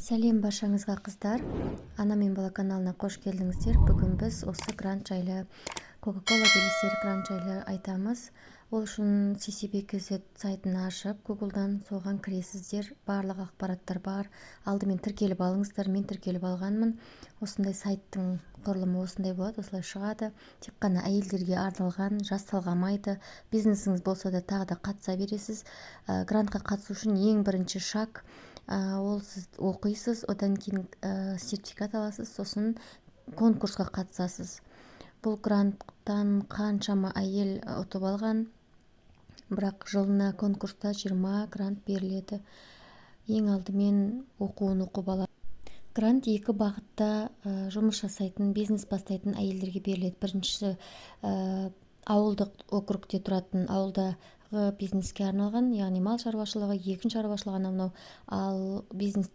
Сәлем баршаңызға қыздар, ана мен бала каналына қош келдіңіздер. Бүгін біз осы грант жайлы, Coca-Cola белестері грант жайлы айтамыз. Ол үшін CCB-KZ сайтын ашып, Google'дан соған кіресіздер. Барлық ақпараттар бар. Алдымен тіркеліп алыңыздар. Мен тіркеліп алғанмын. Осындай сайттың құрылымы осындай болады, осылай шығады. Тек қана әйелдерге арналған, жас талғамайды. Бизнесіңіз болса да тағы да қатыса бересіз. Грантқа қатысу үшін ең бірінші шаг ол сіз оқисыз, одан кейін сертификат аласыз, сосын конкурсқа қатысасыз. Бұл гранттан қаншама әйел ұтып алған, бірақ жылына конкурста 20 грант беріледі. Ең алдымен оқуын оқып алады. Грант екі бағытта жұмыс жасайтын, бизнес бастайтын әйелдерге беріледі. Біріншісі ауылдық округте тұратын ауылдағы бизнеске арналған, яғни мал шаруашылығы, егін шаруашылығы, анау ал бизнес